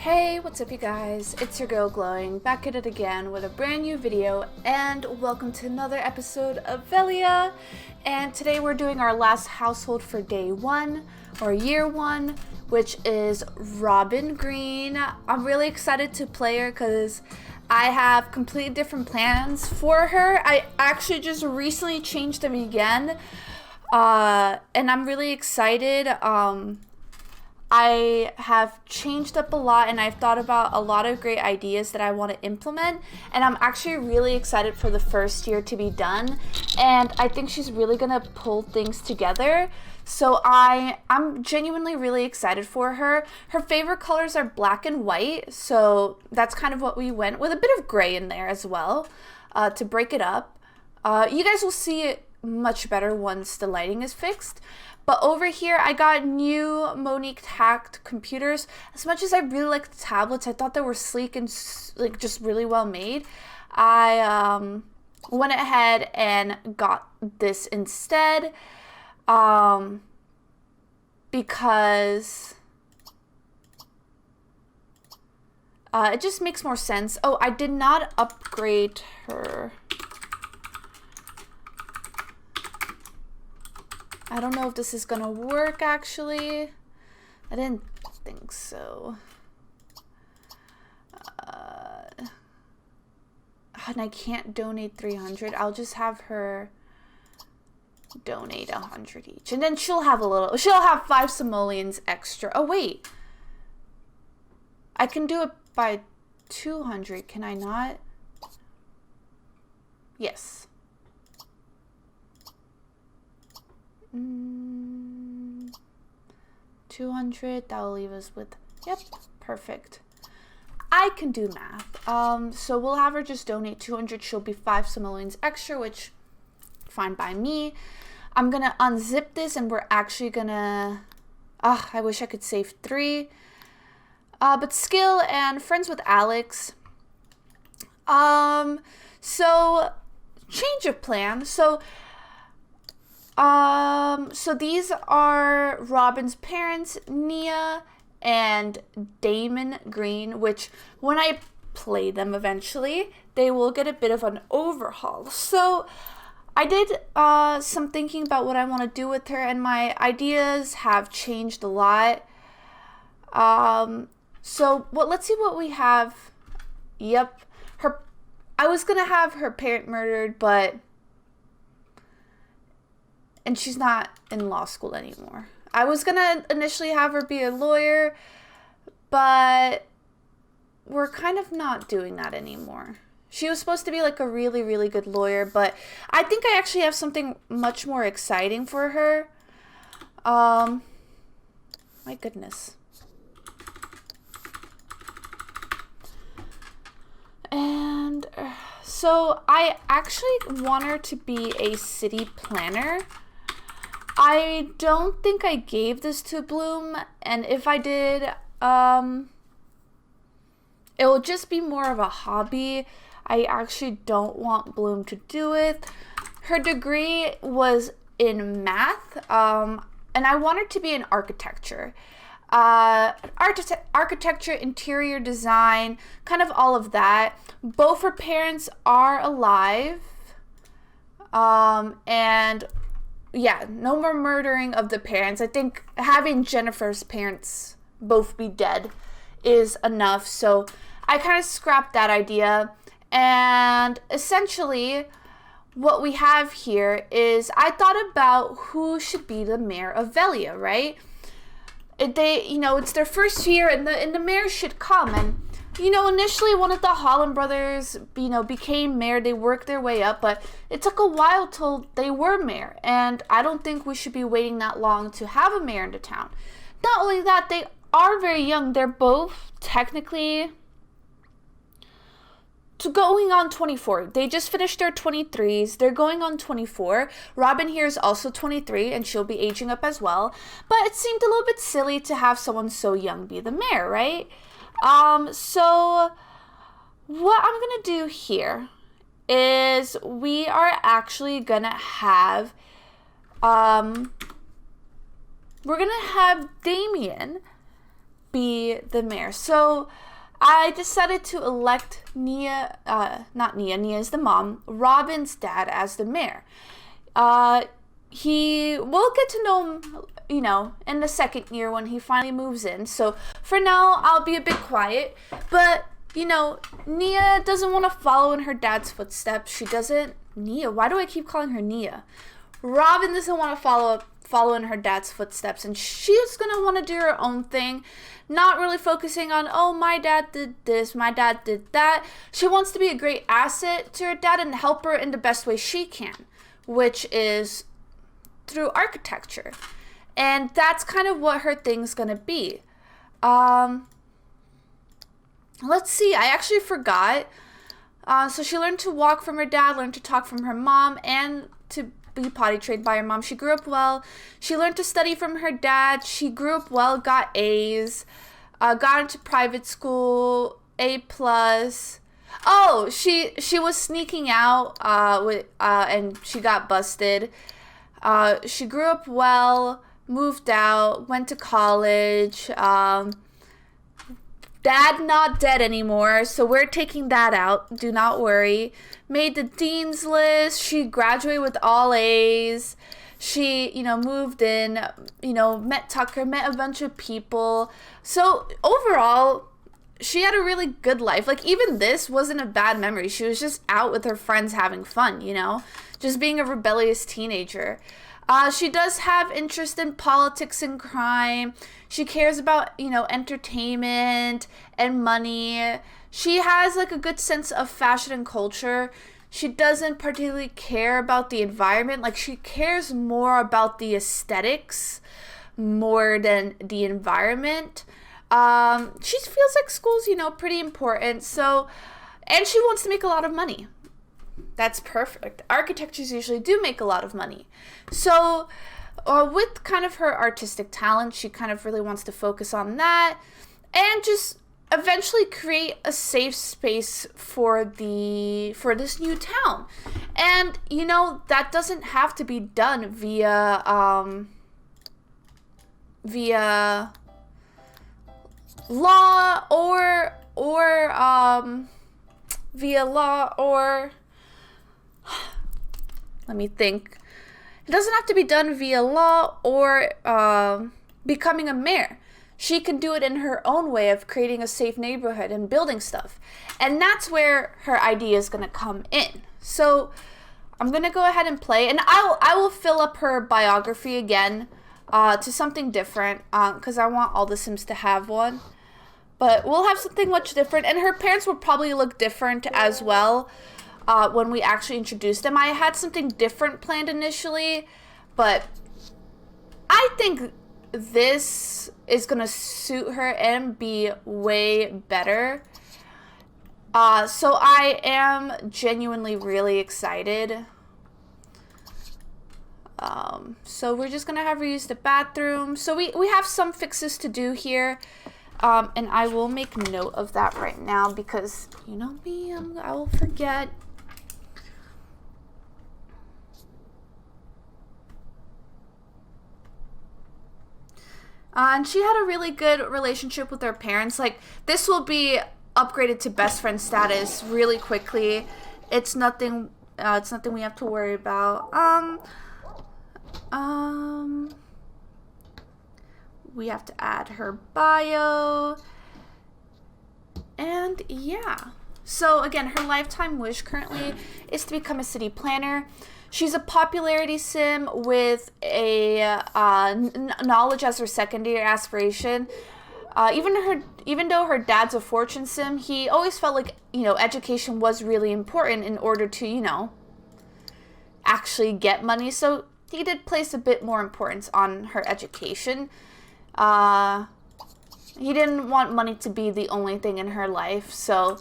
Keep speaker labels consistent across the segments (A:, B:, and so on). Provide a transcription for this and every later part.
A: Hey, what's up you guys? It's your girl Glowing, back at it again with a brand new video, and welcome to another episode of Velia. And today we're doing our last household for day one, or year one, which is Robyn Green. I'm really excited to play her because I have completely different plans for her. I actually just recently changed them again, and I'm really excited. I have changed up a lot and I've thought about a lot of great ideas that I want to implement, and I'm actually really excited for the first year to be done, and I think she's really gonna pull things together. So I'm genuinely really excited for her. Her favorite colors are black and white, so that's kind of what we went with, a bit of gray in there as well, to break it up. You guys will see it much better once the lighting is fixed. But over here, I got new Monique Tact computers. As much as I really like the tablets, I thought they were sleek and like just really well made. I went ahead and got this instead because it just makes more sense. Oh, I did not upgrade her. I don't know if this is gonna work actually. I didn't think so. And I can't donate 300. I'll just have her donate 100 each. And then she'll have 5 simoleons extra. Oh wait. I can do it by 200, can I not? Yes. 200, that'll leave us with, yep, perfect. I can do math. So we'll have her just donate 200. She'll be 5 simoleons extra, which fine by me. I'm gonna unzip this and we're actually gonna, I wish I could save 3. But skill and friends with Alex. So change of plan. So these are Robyn's parents, Nia and Damon Green, which when I play them eventually, they will get a bit of an overhaul. So I did some thinking about what I want to do with her, and my ideas have changed a lot. So let's see what we have. Yep. I was gonna have her parent murdered, and she's not in law school anymore. I was gonna initially have her be a lawyer, but we're kind of not doing that anymore. She was supposed to be like a really, really good lawyer, but I think I actually have something much more exciting for her. My goodness. And so I actually want her to be a city planner. I don't think I gave this to Bloom, and if I did, it will just be more of a hobby. I actually don't want Bloom to do it. Her degree was in math, and I want her to be in architecture. Architecture, interior design, kind of all of that. Both her parents are alive, and yeah, no more murdering of the parents. I think having Jennifer's parents both be dead is enough. So I kind of scrapped that idea. And essentially what we have here is I thought about who should be the mayor of Velia, right? It's their first year, and the mayor should come. And initially one of the Holland brothers, became mayor. They worked their way up, but it took a while till they were mayor. And I don't think we should be waiting that long to have a mayor in the town. Not only that, they are very young. They're both technically going on 24. They just finished their 23s. They're going on 24. Robyn here is also 23, and she'll be aging up as well. But it seemed a little bit silly to have someone so young be the mayor, right? So what I'm gonna do here is we are actually gonna have we're gonna have Damien be the mayor. So I decided to elect Nia, not Nia, Nia is the mom, Robyn's dad as the mayor. We'll get to know him, you know, in the second year when he finally moves in. So for now, I'll be a bit quiet. But, you know, Nia doesn't want to follow in her dad's footsteps. Nia, why do I keep calling her Nia? Robyn doesn't want to follow in her dad's footsteps, and she's going to want to do her own thing, not really focusing on, oh, my dad did this, my dad did that. She wants to be a great asset to her dad and help her in the best way she can, which is through architecture. And that's kind of what her thing's gonna be. Let's see, I actually forgot. So she learned to walk from her dad, learned to talk from her mom, and to be potty trained by her mom. She grew up well. She learned to study from her dad. She grew up well, got A's, got into private school, A+. Oh, she was sneaking out and she got busted. She grew up well, moved out, went to college. Dad not dead anymore, so we're taking that out. Do not worry. Made the dean's list. She graduated with all A's. She, you know, moved in, you know, met Tucker, met a bunch of people. So overall, she had a really good life. Like, even this wasn't a bad memory. She was just out with her friends having fun, you know, just being a rebellious teenager. She does have interest in politics and crime. She cares about, you know, entertainment and money. She has, like, a good sense of fashion and culture. She doesn't particularly care about the environment. Like, she cares more about the aesthetics more than the environment. She feels like school's, you know, pretty important. So, and she wants to make a lot of money. That's perfect. Architectures usually do make a lot of money. So with kind of her artistic talent, she kind of really wants to focus on that and just eventually create a safe space for this new town. And, you know, that doesn't have to be done via law or let me think. It doesn't have to be done via law or becoming a mayor. She can do it in her own way of creating a safe neighborhood and building stuff. And that's where her idea is going to come in. So I'm going to go ahead and play. And I will fill up her biography again to something different because I want all the Sims to have one. But we'll have something much different. And her parents will probably look different as well. When we actually introduced them. I had something different planned initially, but I think this is gonna suit her and be way better. So I am genuinely really excited. So we're just gonna have her use the bathroom. So we have some fixes to do here. And I will make note of that right now because, you know me, I will forget. And she had a really good relationship with her parents. Like, this will be upgraded to best friend status really quickly. It's nothing we have to worry about. We have to add her bio. And yeah. So again, her lifetime wish currently is to become a city planner. She's a popularity sim with a knowledge as her secondary aspiration. Even though her dad's a fortune sim, he always felt like, you know, education was really important in order to, you know, actually get money. So he did place a bit more importance on her education. He didn't want money to be the only thing in her life. So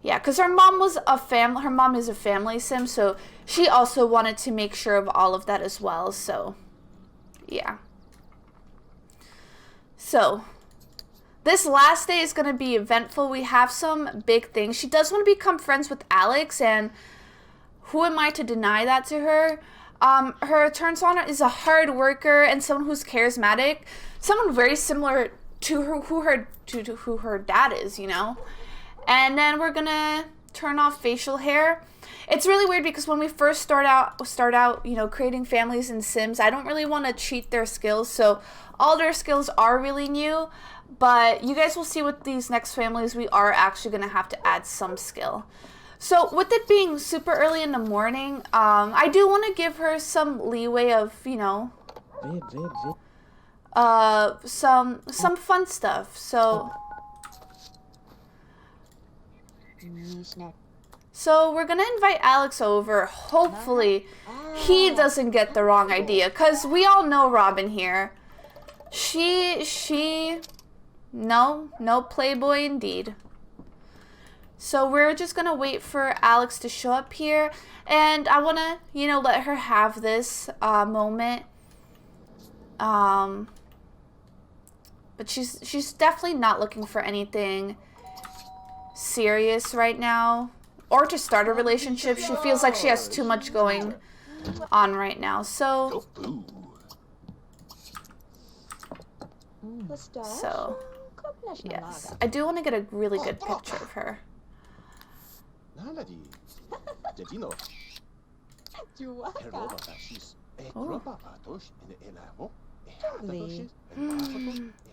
A: yeah, because her mom is a family sim, so she also wanted to make sure of all of that as well. So yeah. So this last day is going to be eventful. We have some big things. She does want to become friends with Alex, and who am I to deny that to her? Her turn on is a hard worker and someone who's charismatic. Someone very similar who her dad is, you know. And then we're gonna turn off facial hair. It's really weird because when we first start out, you know, creating families in Sims, I don't really want to cheat their skills, so all their skills are really new. But you guys will see with these next families, we are actually gonna have to add some skill. So with it being super early in the morning, I do want to give her some leeway of, you know, some fun stuff. So we're gonna invite Alex over. Hopefully he doesn't get the wrong idea, because we all know Robyn here. No playboy indeed. So we're just gonna wait for Alex to show up here, and I wanna, you know, let her have this moment. But she's definitely not looking for anything serious right now, or to start a relationship. She feels like she has too much going on right now. So yes, I do want to get a really good picture of her.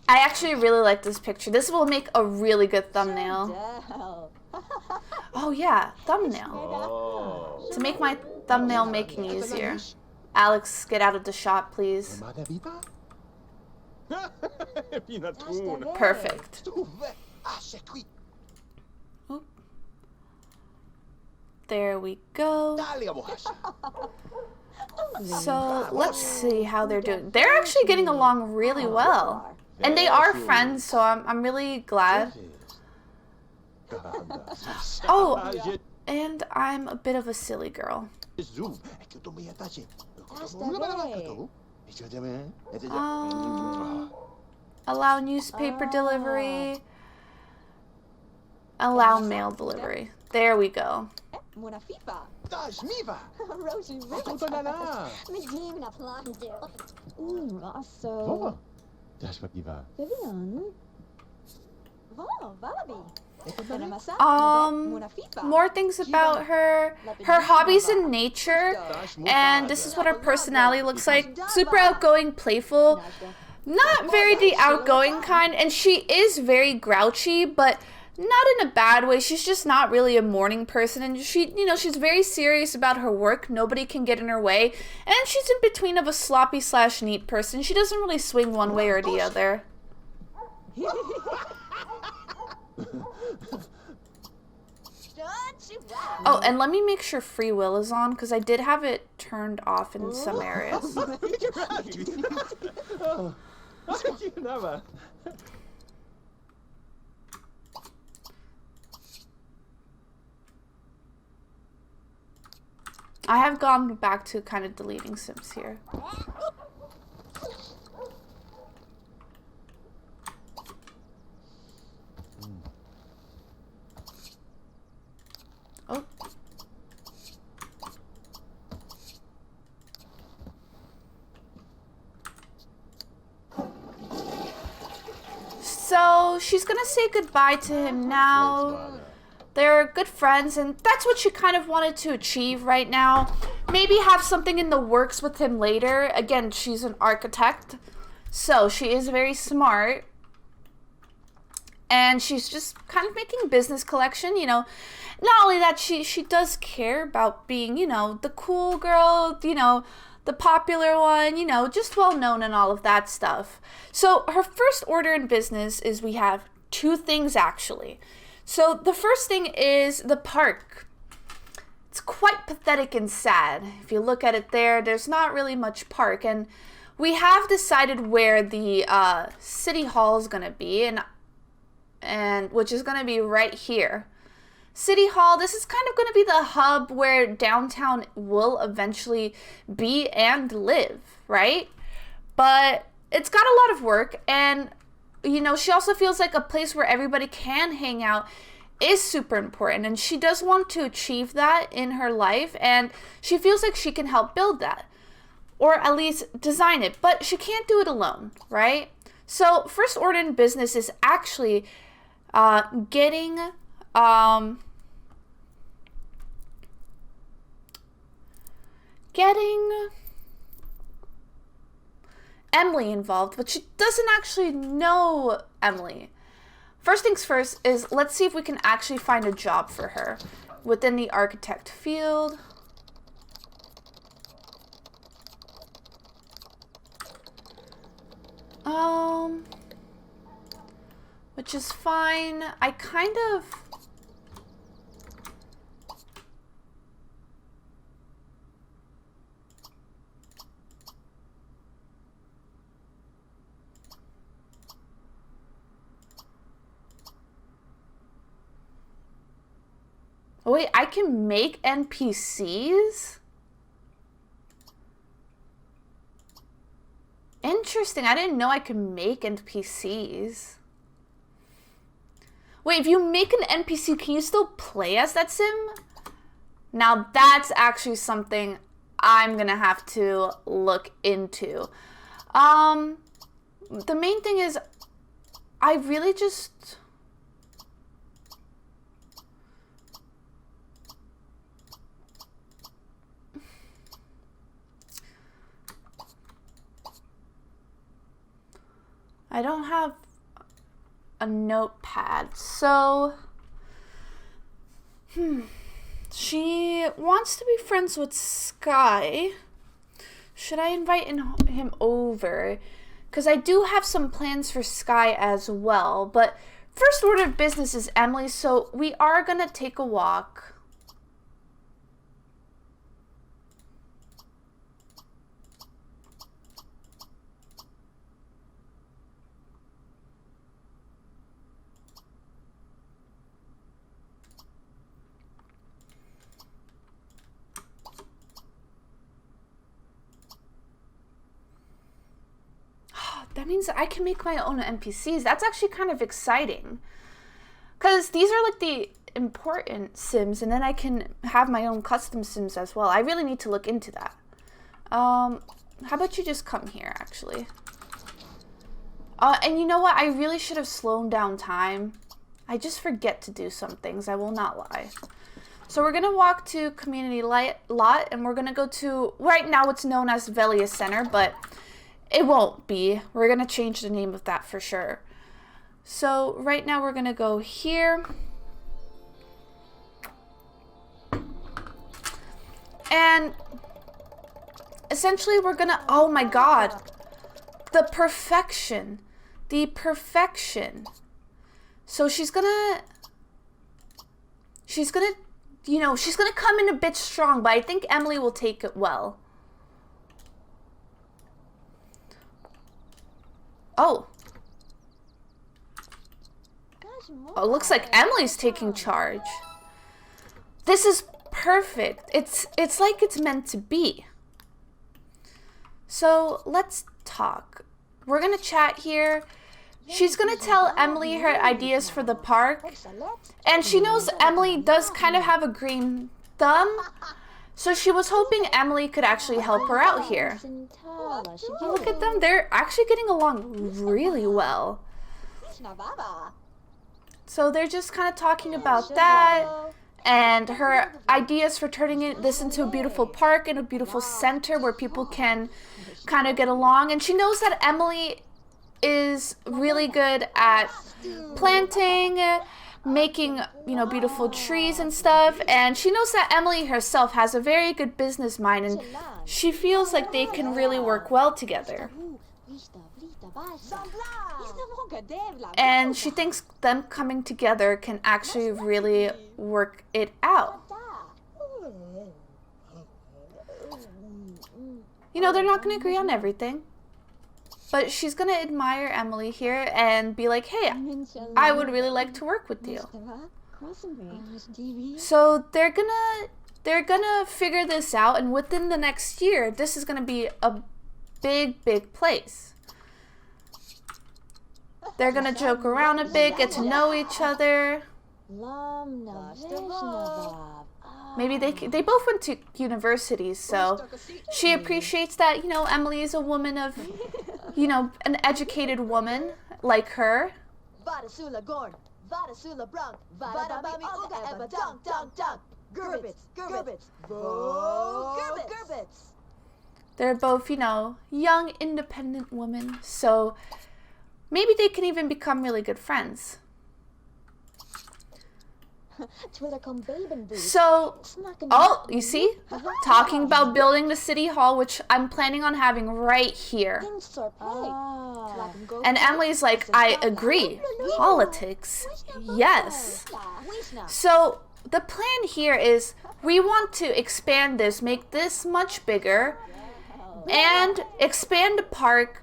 A: I actually really like this picture. This will make a really good thumbnail. Oh yeah, thumbnail. To make my thumbnail making easier. Alex, get out of the shot, please. Perfect. Oop. There we go. So let's see how they're doing. They're actually getting along really well, and they are friends, so I'm really glad. Oh, and I'm a bit of a silly girl. Allow newspaper delivery. Allow mail delivery. There we go. More things about her. Her hobbies in nature, and this is what her personality looks like. Super outgoing, playful, not very the outgoing kind, and she is very grouchy, but not in a bad way. She's just not really a morning person, and she's very serious about her work. Nobody can get in her way, and she's in between of a sloppy / neat person. She doesn't really swing one way or the other. Oh, and let me make sure free will is on, because I did have it turned off in some areas. I have gone back to kind of deleting Sims here. Oh. So she's gonna say goodbye to him now. They're good friends, and that's what she kind of wanted to achieve right now. Maybe have something in the works with him later. Again, she's an architect, so she is very smart. And she's just kind of making business collection, you know. Not only that, she does care about being, you know, the cool girl, you know, the popular one, you know, just well known and all of that stuff. So her first order in business is we have 2 things actually. So the first thing is the park. It's quite pathetic and sad. If you look at it there's not really much park, and we have decided where the city hall is going to be, and which is going to be right here. City Hall, this is kind of going to be the hub where downtown will eventually be and live, right? But it's got a lot of work, and you know, she also feels like a place where everybody can hang out is super important, and she does want to achieve that in her life, and she feels like she can help build that, or at least design it, but she can't do it alone, right? So first order in business is actually getting Emily involved, but she doesn't actually know Emily. First things first is let's see if we can actually find a job for her within the architect field. Which is fine. I kind of... Oh, wait, I can make NPCs? Interesting. I didn't know I could make NPCs. Wait, if you make an NPC, can you still play as that sim? Now that's actually something I'm gonna have to look into. The main thing is, I really just... I don't have a notepad, so she wants to be friends with Sky. Should I invite him over? Because I do have some plans for Sky as well, but first order of business is Emily, so we are gonna take a walk. That means I can make my own NPCs. That's actually kind of exciting. Because these are like the important Sims, and then I can have my own custom Sims as well. I really need to look into that. How about you just come here, actually? And you know what? I really should have slowed down time. I just forget to do some things. I will not lie. So we're going to walk to Community Lot, and we're going to go to... Right now it's known as Velia Center, but... It won't be. We're going to change the name of that for sure. So right now we're going to go here. And essentially we're going to... Oh my god. The perfection. The perfection. So she's going to... You know, she's going to come in a bit strong, but I think Emily will take it well. Oh. Oh, looks like Emily's taking charge. This is perfect. It's like it's meant to be. So, let's talk. We're gonna chat here. She's gonna tell Emily her ideas for the park. And she knows Emily does kind of have a green thumb. So she was hoping Emily could actually help her out here. Look at them. They're actually getting along really well. So they're just kind of talking about that and her ideas for turning this into a beautiful park and a beautiful center where people can kind of get along. And she knows that Emily is really good at planting, making, you know, beautiful trees and stuff, and she knows that Emily herself has a very good business mind, and she feels like they can really work well together. And she thinks them coming together can actually really work it out. You know, they're not going to agree on everything. But she's gonna admire Emily here and be like, hey, I would really like to work with you. So they're gonna figure this out, and within the next year, this is gonna be a big, big place. They're gonna joke around a bit, get to know each other. Maybe they both went to universities, so she appreciates that, you know, Emily is a woman of, you know, an educated woman like her. They're both, you know, young, independent women, so maybe they can even become really good friends. So, oh, you see? Talking about building the city hall, which I'm planning on having right here. And Emily's like, I agree. Politics, yes. So, the plan here is we want to expand this, make this much bigger, and expand the park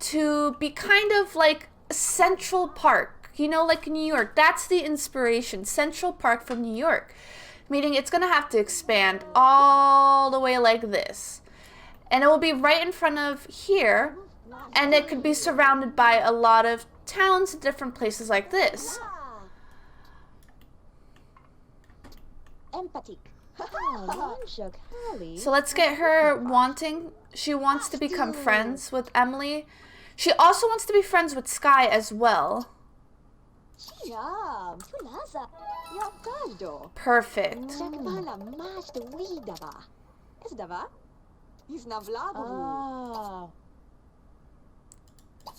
A: to be kind of like a Central Park. You know, like New York. That's the inspiration. Central Park from New York. Meaning it's going to have to expand all the way like this. And it will be right in front of here. And it could be surrounded by a lot of towns and different places like this. So let's get her wanting. She wants to become friends with Emily. She also wants to be friends with Sky as well. Perfect.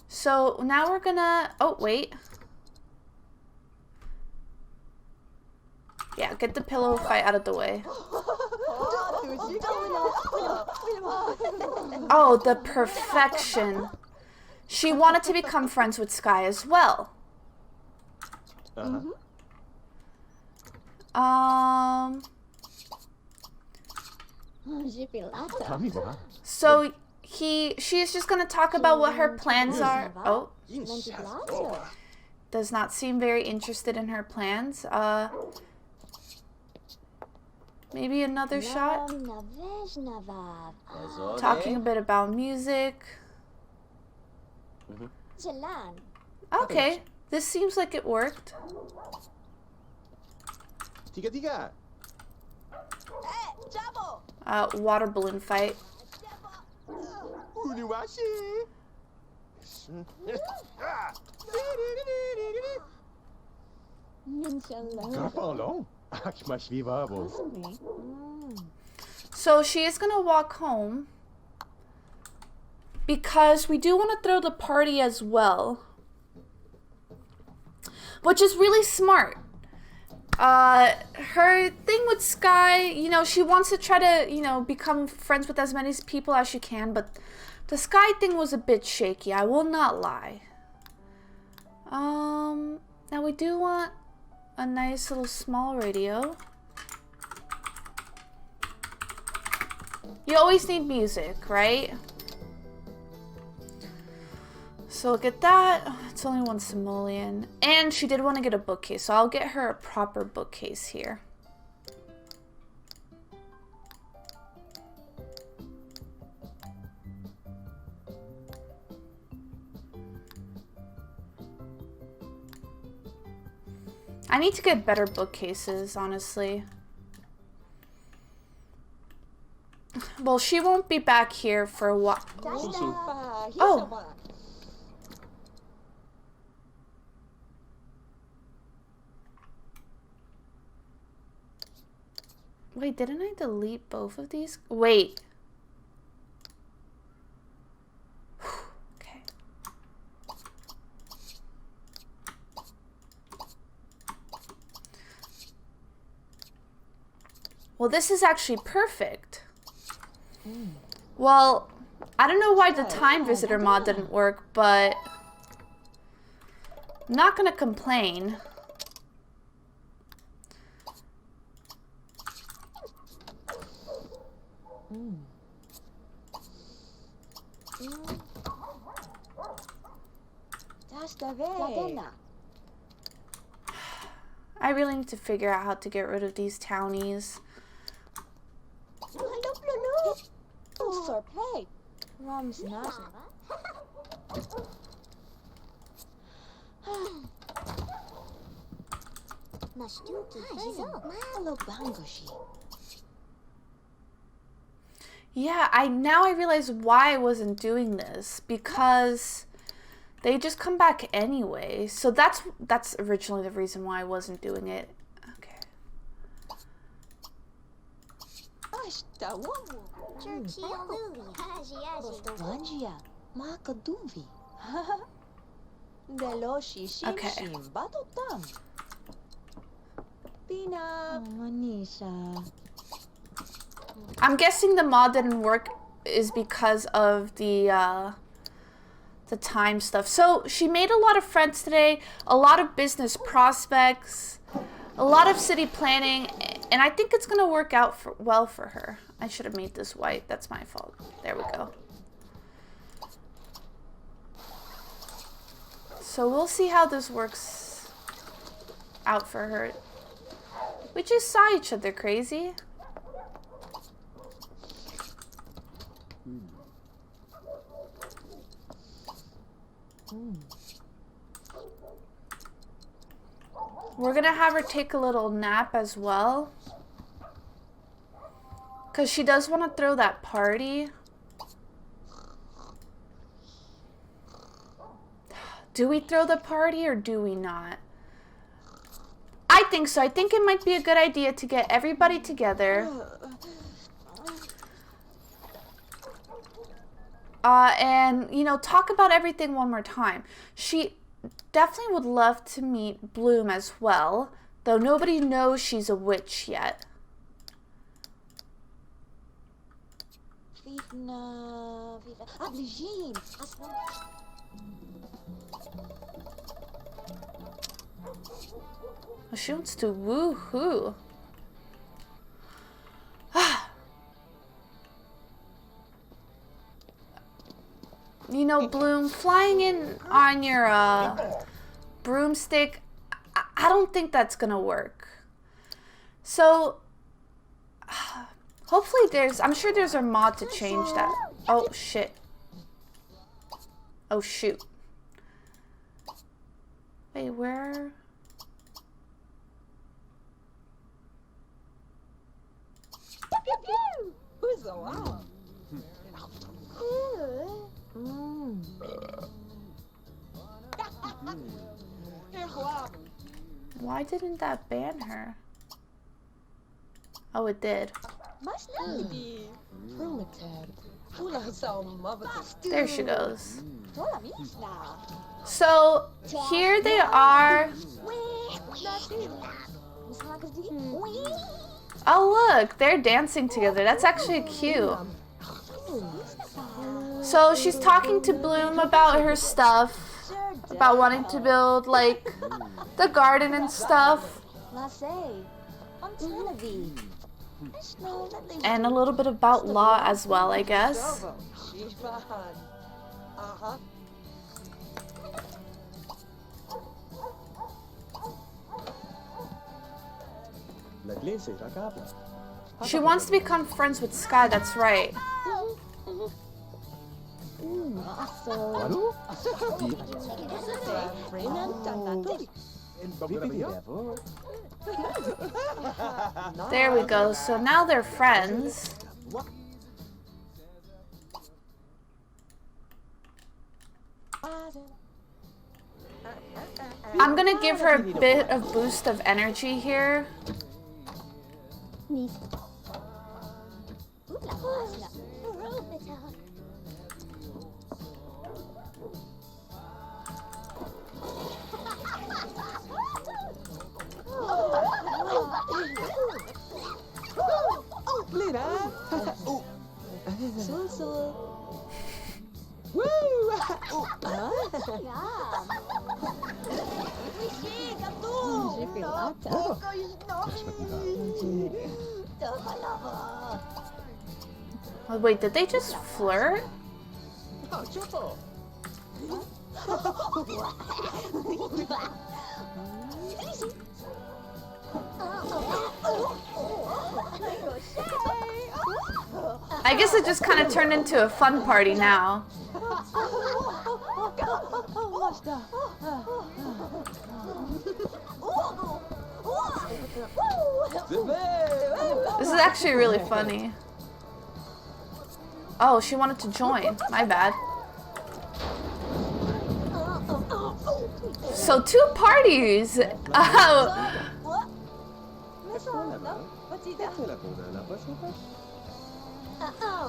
A: So now we're gonna, oh wait. Yeah, get the pillow fight out of the way. Oh, the perfection. She wanted to become friends with Sky as well. So she's just gonna talk about what her plans are. Oh, does not seem very interested in her plans. Maybe another shot. Talking a bit about music. Okay. This seems like it worked. Water balloon fight. So she is gonna walk home because we do want to throw the party as well. Which is really smart. Her thing with Sky, you know, she wants to try to, you know, become friends with as many people as she can, but the Sky thing was a bit shaky, I will not lie. Now we do want a nice little small radio. You always need music, right? So look at that. Oh, it's only 1 simoleon. And she did want to get a bookcase, so I'll get her a proper bookcase here. I need to get better bookcases, honestly. Well, she won't be back here for a while. Oh. Wait, didn't I delete both of these? Wait. Okay. Well, this is actually perfect. Well, I don't know why the time visitor mod didn't work, but I'm not gonna complain. I really need to figure out how to get rid of these townies. Yeah, now I realize why I wasn't doing this, because they just come back anyway. So that's originally the reason why I wasn't doing it. Okay. I'm guessing the mod didn't work is because of the time stuff. So she made a lot of friends today, a lot of business prospects, a lot of city planning, and I think it's gonna work out well for her. I should have made this white. That's my fault. There we go. So we'll see how this works out for her. We just saw each other, crazy. We're gonna have her take a little nap as well, because she does want to throw that party. Do we throw the party or do we not? I think so. I think it might be a good idea to get everybody together. And, you know, talk about everything one more time. She definitely would love to meet Bloom as well, though nobody knows she's a witch yet. She wants to woohoo. You know, Bloom, flying in on your broomstick, I don't think that's gonna work. So, hopefully I'm sure there's a mod to change that. Oh, shit. Oh, shoot. Wait, where? Why didn't that ban her? Oh, it did. There she goes. So, here they are. Oh, look, they're dancing together. That's actually cute. So, she's talking to Bloom about her stuff, about wanting to build, like, the garden and stuff. And a little bit about law as well, I guess. She wants to become friends with Sky, that's right. There we go. So now they're friends. I'm gonna give her a bit of boost of energy here. Oh, wait, did they just flirt? I guess it just kind of turned into a fun party now. This is actually really funny. Oh, she wanted to join. My bad. So 2 parties. Oh.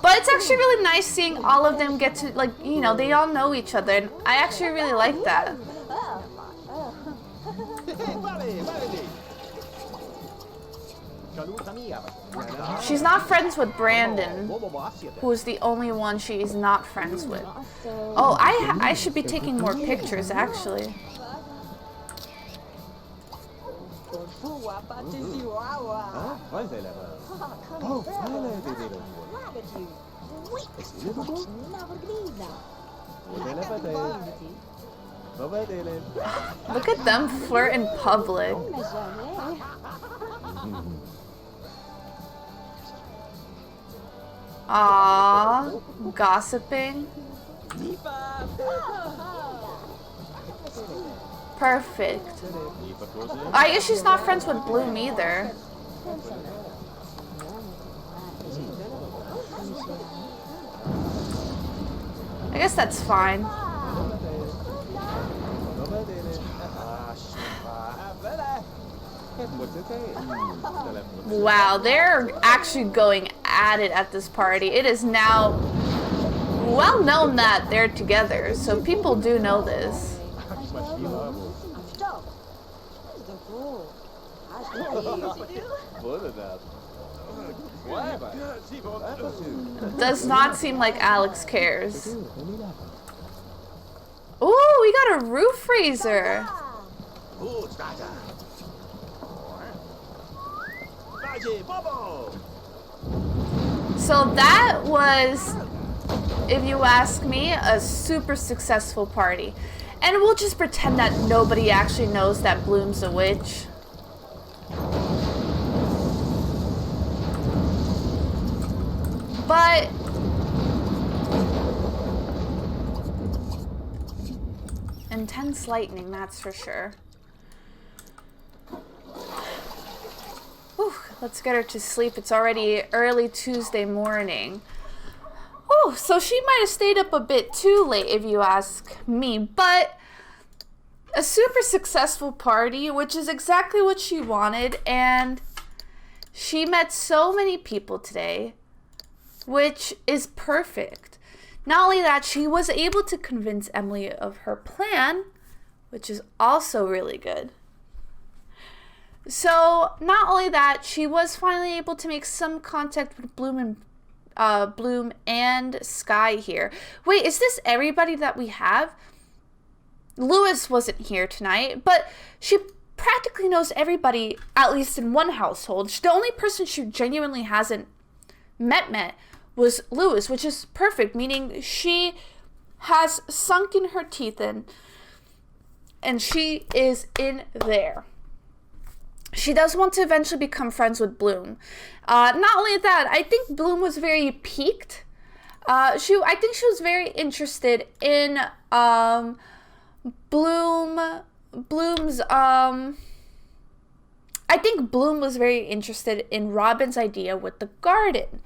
A: But it's actually really nice seeing all of them get to, like, you know, they all know each other. And I actually really like that. She's not friends with Brandon, who's the only one she is not friends with. Oh, I should be taking more pictures, actually. Look at them flirt in public. Aww, gossiping. Perfect. I guess she's not friends with Bloom either. I guess that's fine. Wow, they're actually going at it at this party. It is now well known that they're together, so people do know this. Does not seem like Alex cares. Ooh, we got a roof raiser. So that was, if you ask me, a super successful party. And we'll just pretend that nobody actually knows that Bloom's a witch. But intense lightning, that's for sure. Whew, let's get her to sleep. It's already early Tuesday morning. Oh, so she might have stayed up a bit too late if you ask me, but a super successful party, which is exactly what she wanted, and she met so many people today, which is perfect. Not only that, she was able to convince Emily of her plan, which is also really good. So not only that, she was finally able to make some contact with Bloom and Sky here. Wait, is this everybody that we have? Lewis wasn't here tonight, but she practically knows everybody, at least in one household. The only person she genuinely hasn't met was Lewis, which is perfect, meaning she has sunken her teeth in, and she is in there. She does want to eventually become friends with Bloom. Not only that, I think Bloom was very piqued. I think she was very interested in Bloom's. I think Bloom was very interested in Robyn's idea with the garden.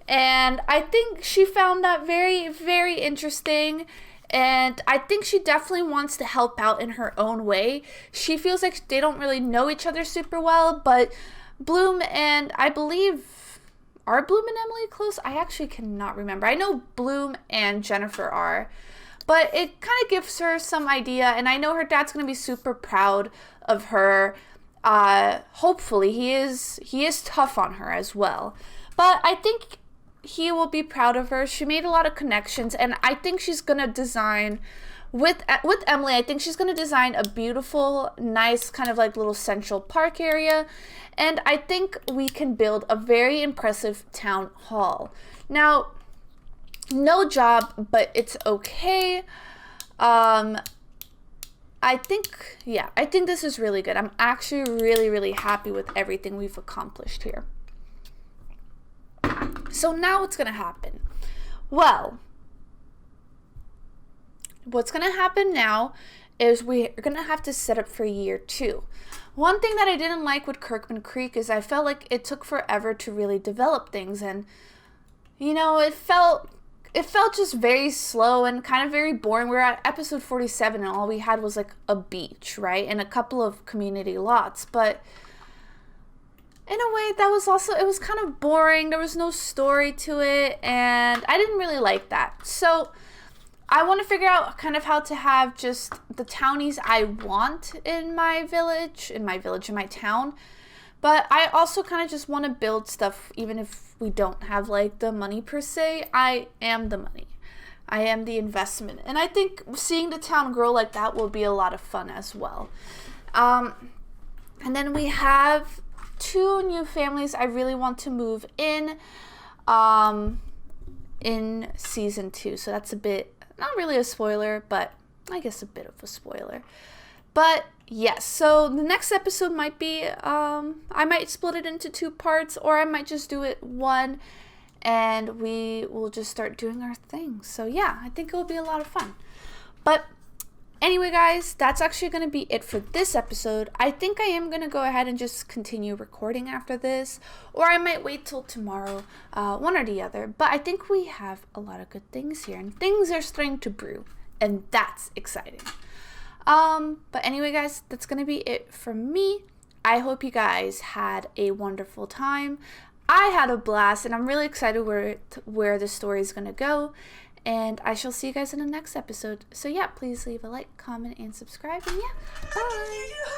A: And I think she found that very, very interesting. And I think she definitely wants to help out in her own way. She feels like they don't really know each other super well, but Bloom and I believe, are Bloom and Emily close? I actually cannot remember. I know Bloom and Jennifer are, but it kind of gives her some idea, and I know her dad's going to be super proud of her. Hopefully he is tough on her as well, but I think he will be proud of her. She made a lot of connections, and I think she's gonna design with Emily. I think she's gonna design a beautiful, nice kind of like little central park area, and I think we can build a very impressive town hall. Now, no job, but it's okay. I think this is really good. I'm actually really, really happy with everything we've accomplished here. So now what's going to happen? Well, what's going to happen now is we're going to have to set up for year 2. One thing that I didn't like with Kirkman Creek is I felt like it took forever to really develop things, and you know, it felt just very slow and kind of very boring. We were at episode 47 and all we had was like a beach, right? And a couple of community lots, but in a way that was also, it was kind of boring. There was no story to it and I didn't really like that. So I want to figure out kind of how to have just the townies I want in my village, in my town. But I also kind of just want to build stuff even if we don't have like the money per se. I am the money. I am the investment. And I think seeing the town grow like that will be a lot of fun as well. And then we have 2 new families I really want to move in season 2. So that's a bit, not really a spoiler, but I guess a bit of a spoiler. But yes, so the next episode might be, I might split it into 2 parts, or I might just do it one, and we will just start doing our thing. So yeah, I think it will be a lot of fun. But anyway, guys, that's actually going to be it for this episode. I think I am going to go ahead and just continue recording after this, or I might wait till tomorrow, one or the other. But I think we have a lot of good things here, and things are starting to brew, and that's exciting. But anyway, guys, that's going to be it from me. I hope you guys had a wonderful time. I had a blast, and I'm really excited where the story is going to go. And I shall see you guys in the next episode. So yeah, please leave a like, comment, and subscribe. And yeah, bye.